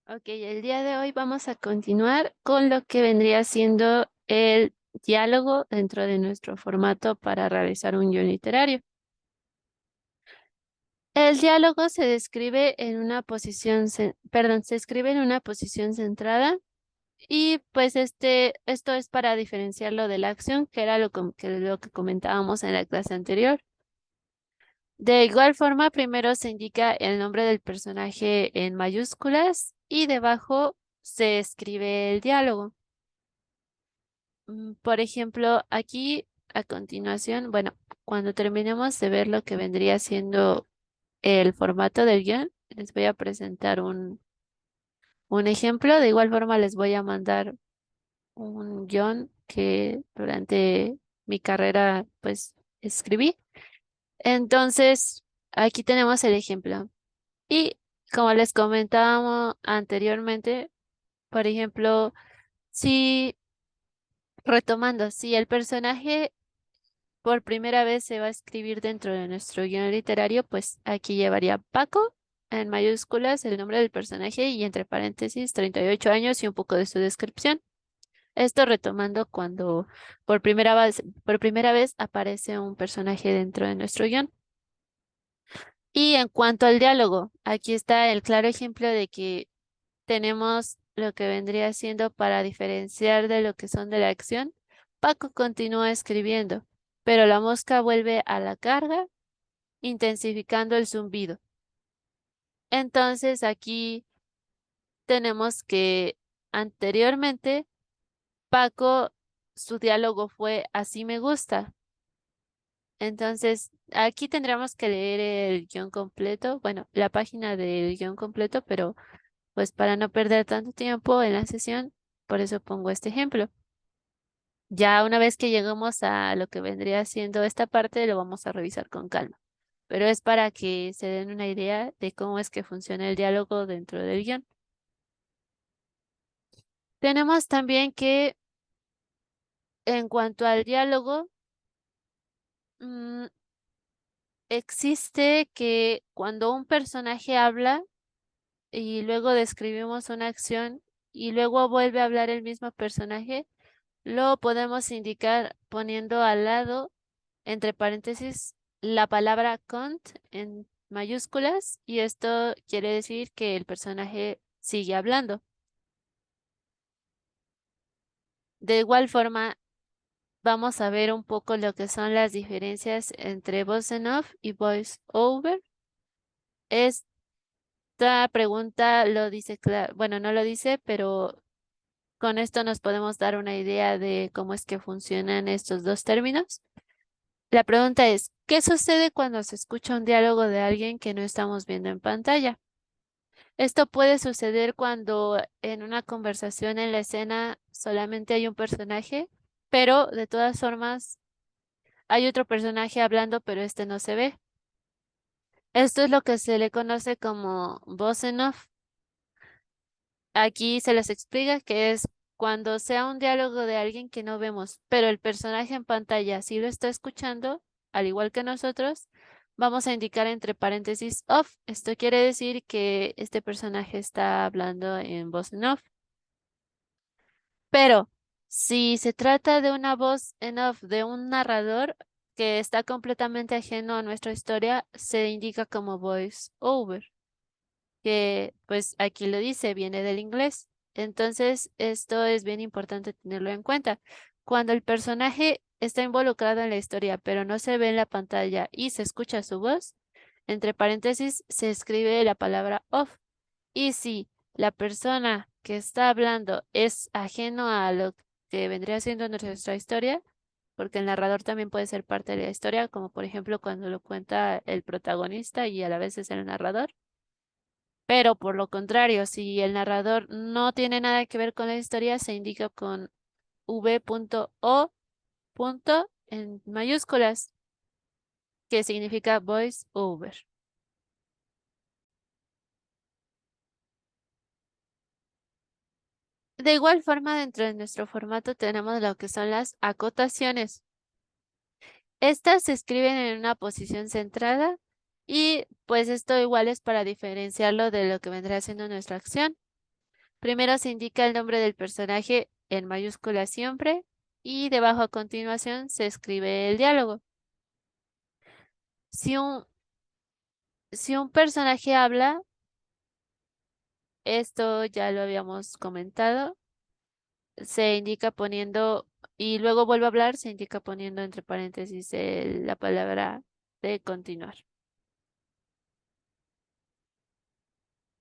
Ok, el día de hoy vamos a continuar con lo que vendría siendo el diálogo dentro de nuestro formato para realizar un guión literario. El diálogo se describe en una posición, se escribe en una posición centrada y pues esto es para diferenciarlo de la acción, que era lo que comentábamos en la clase anterior. De igual forma, primero se indica el nombre del personaje en mayúsculas y debajo se escribe el diálogo. Por ejemplo, aquí a continuación, bueno, cuando terminemos de ver lo que vendría siendo el formato del guión, les voy a presentar un ejemplo. De igual forma, les voy a mandar un guión que durante mi carrera, pues, escribí. Entonces, aquí tenemos el ejemplo. Y como les comentábamos anteriormente, por ejemplo, si retomando, si el personaje por primera vez se va a escribir dentro de nuestro guión literario, pues aquí llevaría Paco en mayúsculas, el nombre del personaje y entre paréntesis 38 años y un poco de su descripción. Esto retomando cuando por primera vez aparece un personaje dentro de nuestro guión. Y en cuanto al diálogo, aquí está el claro ejemplo de que tenemos lo que vendría siendo para diferenciar de lo que son de la acción. Paco continúa escribiendo, pero la mosca vuelve a la carga, intensificando el zumbido. Entonces aquí tenemos que anteriormente Paco, su diálogo fue así me gusta. Entonces aquí tendríamos que leer el guión completo, bueno, la página del guión completo, pero pues para no perder tanto tiempo en la sesión, por eso pongo este ejemplo. Ya una vez que llegamos a lo que vendría siendo esta parte, lo vamos a revisar con calma. Pero es para que se den una idea de cómo es que funciona el diálogo dentro del guión. Tenemos también que, en cuanto al diálogo, mm, existe que cuando un personaje habla y luego describimos una acción y luego vuelve a hablar el mismo personaje, lo podemos indicar poniendo al lado, entre paréntesis, la palabra cont en mayúsculas y esto quiere decir que el personaje sigue hablando. De igual forma, vamos a ver un poco lo que son las diferencias entre voice en off y voice over. Esta pregunta lo dice, bueno, no lo dice, pero con esto nos podemos dar una idea de cómo es que funcionan estos dos términos. La pregunta es, ¿qué sucede cuando se escucha un diálogo de alguien que no estamos viendo en pantalla? Esto puede suceder cuando en una conversación en la escena solamente hay un personaje, pero de todas formas hay otro personaje hablando, pero este no se ve. Esto es lo que se le conoce como voz en off. Aquí se les explica que es cuando sea un diálogo de alguien que no vemos, pero el personaje en pantalla sí lo está escuchando, al igual que nosotros, vamos a indicar entre paréntesis off. Esto quiere decir que este personaje está hablando en voz en off. Pero si se trata de una voz en off de un narrador que está completamente ajeno a nuestra historia, se indica como voice over, que pues aquí lo dice, viene del inglés. Entonces, esto es bien importante tenerlo en cuenta. Cuando el personaje está involucrado en la historia, pero no se ve en la pantalla y se escucha su voz, entre paréntesis se escribe la palabra off. Y si la persona que está hablando es ajeno a lo que vendría siendo nuestra historia, porque el narrador también puede ser parte de la historia, como por ejemplo cuando lo cuenta el protagonista y a la vez es el narrador. Pero por lo contrario, si el narrador no tiene nada que ver con la historia, se indica con v.o. en mayúsculas, que significa voice over. De igual forma, dentro de nuestro formato tenemos lo que son las acotaciones. Estas se escriben en una posición centrada y pues esto igual es para diferenciarlo de lo que vendría siendo nuestra acción. Primero se indica el nombre del personaje en mayúscula siempre y debajo a continuación se escribe el diálogo. Si un, si un personaje habla, esto ya lo habíamos comentado, se indica poniendo, y luego vuelve a hablar, se indica poniendo entre paréntesis la palabra de continuar.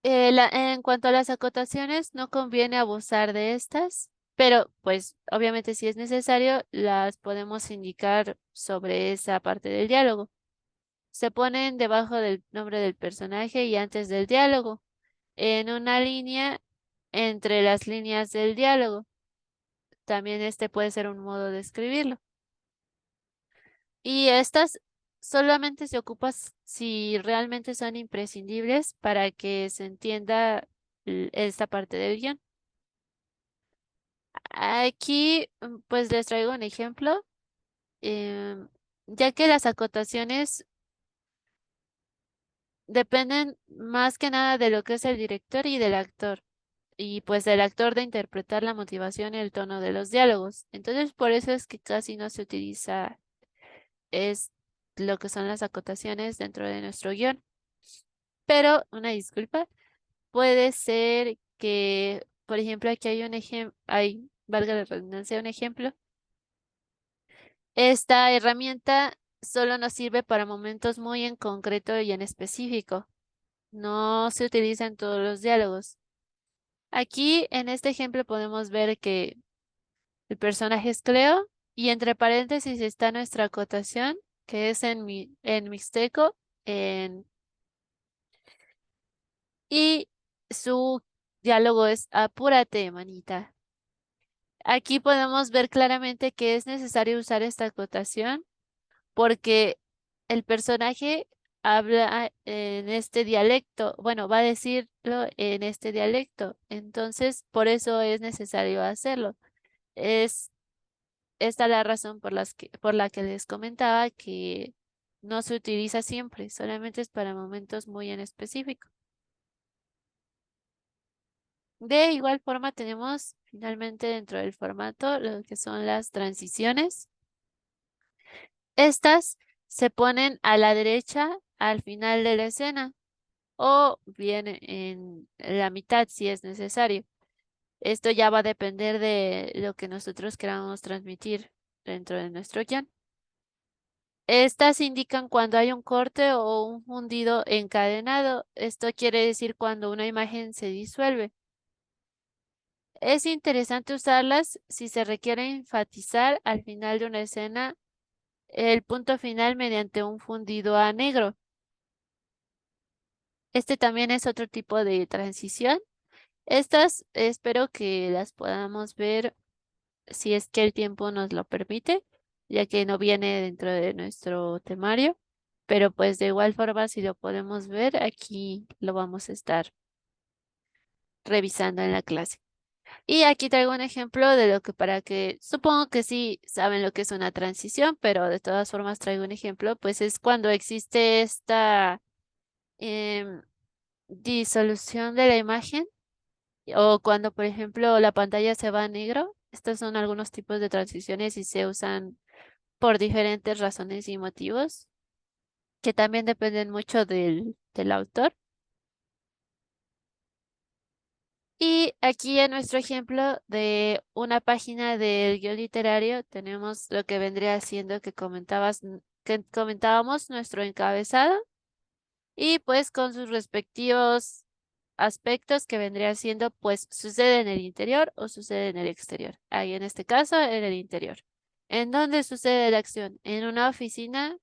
En cuanto a las acotaciones, no conviene abusar de estas, pero pues obviamente si es necesario, las podemos indicar sobre esa parte del diálogo. Se ponen debajo del nombre del personaje y antes del diálogo, en una línea entre las líneas del diálogo. También este puede ser un modo de escribirlo. Y estas solamente se ocupan si realmente son imprescindibles para que se entienda esta parte del guión. Aquí pues les traigo un ejemplo, em, ya que las acotaciones dependen más que nada de lo que es el director y del actor, y pues del actor de interpretar la motivación y el tono de los diálogos. Entonces por eso es que casi no se utiliza es lo que son las acotaciones dentro de nuestro guión. Pero, una disculpa, puede ser que, por ejemplo, aquí hay un ejemplo, hay, valga la redundancia, un ejemplo. Esta herramienta solo nos sirve para momentos muy en concreto y en específico. No se utiliza en todos los diálogos. Aquí, en este ejemplo, podemos ver que el personaje es Cleo y entre paréntesis está nuestra acotación, que es en mixteco, en y su diálogo es apúrate, manita. Aquí podemos ver claramente que es necesario usar esta acotación porque el personaje habla en este dialecto, bueno, va a decirlo en este dialecto, entonces por eso es necesario hacerlo. Es esta la razón por la que les comentaba que no se utiliza siempre, solamente es para momentos muy en específico. De igual forma tenemos finalmente dentro del formato lo que son las transiciones. Estas se ponen a la derecha al final de la escena o bien en la mitad si es necesario. Esto ya va a depender de lo que nosotros queramos transmitir dentro de nuestro guión. Estas indican cuando hay un corte o un fundido encadenado. Esto quiere decir cuando una imagen se disuelve. Es interesante usarlas si se requiere enfatizar al final de una escena el punto final mediante un fundido a negro. Este también es otro tipo de transición. Estas espero que las podamos ver si es que el tiempo nos lo permite, ya que no viene dentro de nuestro temario, pero pues de igual forma si lo podemos ver, aquí lo vamos a estar revisando en la clase. Y aquí traigo un ejemplo de lo que para que, supongo que sí saben lo que es una transición, pero de todas formas traigo un ejemplo, pues es cuando existe esta em, disolución de la imagen o cuando, por ejemplo, la pantalla se va a negro. Estos son algunos tipos de transiciones y se usan por diferentes razones y motivos que también dependen mucho del autor. Y aquí en nuestro ejemplo de una página del guión literario tenemos lo que vendría siendo que comentábamos nuestro encabezado y pues con sus respectivos aspectos que vendría siendo pues sucede en el interior o sucede en el exterior. Ahí en este caso en el interior. ¿En dónde sucede la acción? En una oficina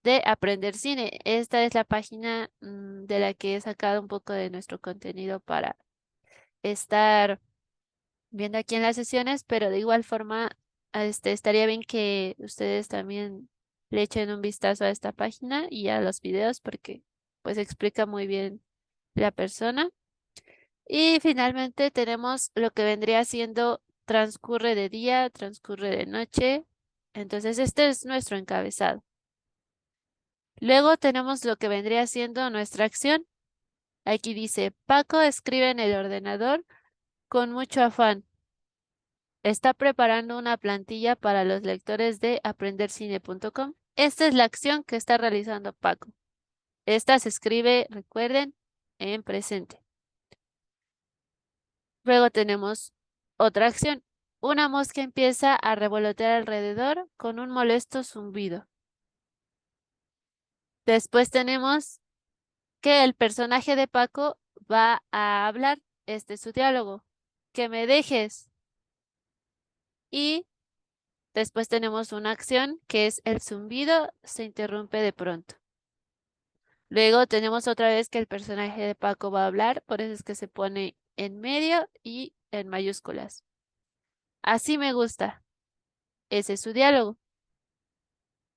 de Aprender Cine. Esta es la página de la que he sacado un poco de nuestro contenido para estar viendo aquí en las sesiones, pero de igual forma, estaría bien que ustedes también le echen un vistazo a esta página y a los videos porque pues explica muy bien la persona. Y finalmente tenemos lo que vendría siendo transcurre de día, transcurre de noche. Entonces este es nuestro encabezado. Luego tenemos lo que vendría siendo nuestra acción. Aquí dice, Paco escribe en el ordenador con mucho afán. Está preparando una plantilla para los lectores de aprendercine.com. Esta es la acción que está realizando Paco. Esta se escribe, recuerden, en presente. Luego tenemos otra acción. Una mosca empieza a revolotear alrededor con un molesto zumbido. Después tenemos que el personaje de Paco va a hablar. Este es su diálogo. Que me dejes. Y después tenemos una acción que es el zumbido se interrumpe de pronto. Luego tenemos otra vez que el personaje de Paco va a hablar, por eso es que se pone en medio y en mayúsculas. Así me gusta. Ese es su diálogo.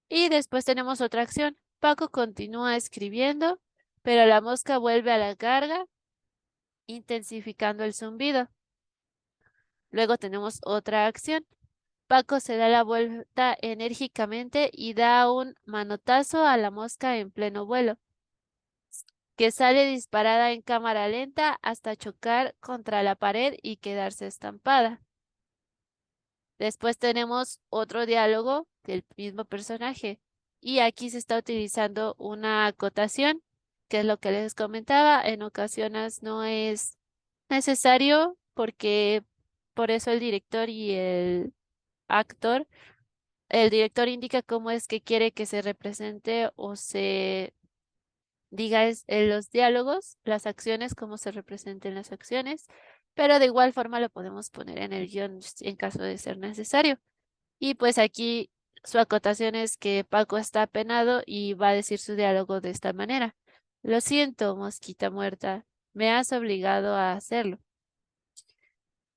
Y después tenemos otra acción. Paco continúa escribiendo, pero la mosca vuelve a la carga, intensificando el zumbido. Luego tenemos otra acción. Paco se da la vuelta enérgicamente y da un manotazo a la mosca en pleno vuelo, que sale disparada en cámara lenta hasta chocar contra la pared y quedarse estampada. Después tenemos otro diálogo del mismo personaje y aquí se está utilizando una acotación, que es lo que les comentaba. En ocasiones no es necesario porque por eso el director y el actor, el director indica cómo es que quiere que se represente o se diga en los diálogos, las acciones, cómo se representen las acciones, pero de igual forma lo podemos poner en el guión en caso de ser necesario. Y pues aquí su acotación es que Paco está apenado y va a decir su diálogo de esta manera. Lo siento, mosquita muerta, me has obligado a hacerlo.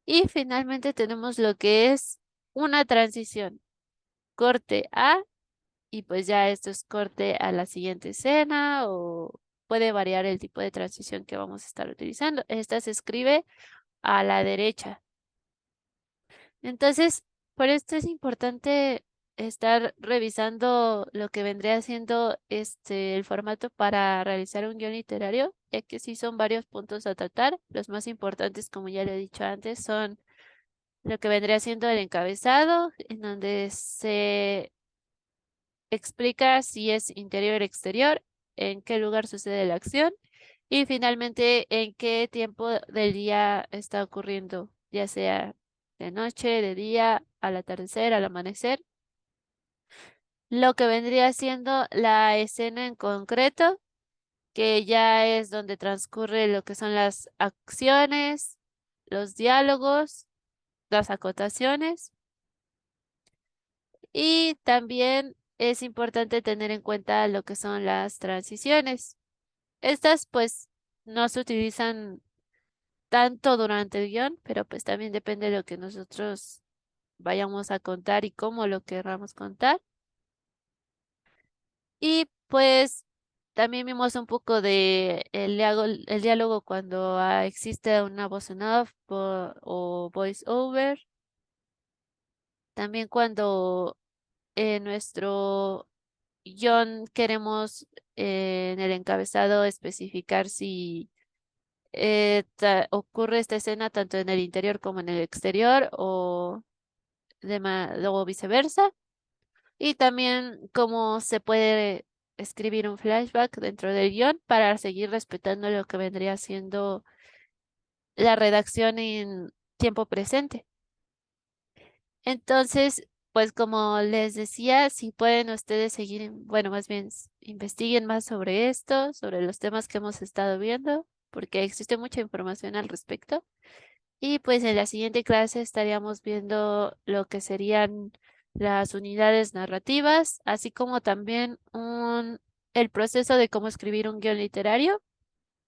Y finalmente tenemos lo que es una transición. Corte A, y pues ya esto es corte a la siguiente escena o puede variar el tipo de transición que vamos a estar utilizando. Esta se escribe a la derecha. Entonces, por esto es importante estar revisando lo que vendría siendo el formato para realizar un guión literario, ya que sí son varios puntos a tratar. Los más importantes, como ya le he dicho antes, son lo que vendría siendo el encabezado, en donde se explica si es interior o exterior, en qué lugar sucede la acción y finalmente en qué tiempo del día está ocurriendo, ya sea de noche, de día, al atardecer, al amanecer. Lo que vendría siendo la escena en concreto, que ya es donde transcurre lo que son las acciones, los diálogos, las acotaciones. Y también es importante tener en cuenta lo que son las transiciones. Estas pues no se utilizan tanto durante el guión, pero pues también depende de lo que nosotros vayamos a contar y cómo lo querramos contar. Y pues también vimos un poco de el diálogo cuando existe una voz en off o voice over. También cuando en nuestro guión queremos en el encabezado especificar si ocurre esta escena tanto en el interior como en el exterior o viceversa. Y también cómo se puede escribir un flashback dentro del guión para seguir respetando lo que vendría siendo la redacción en tiempo presente. Entonces, pues como les decía, si pueden ustedes seguir, bueno, más bien investiguen más sobre esto, sobre los temas que hemos estado viendo, porque existe mucha información al respecto. Y pues en la siguiente clase estaríamos viendo lo que serían las unidades narrativas, así como también el proceso de cómo escribir un guión literario,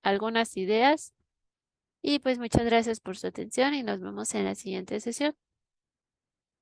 algunas ideas. Y pues muchas gracias por su atención y nos vemos en la siguiente sesión.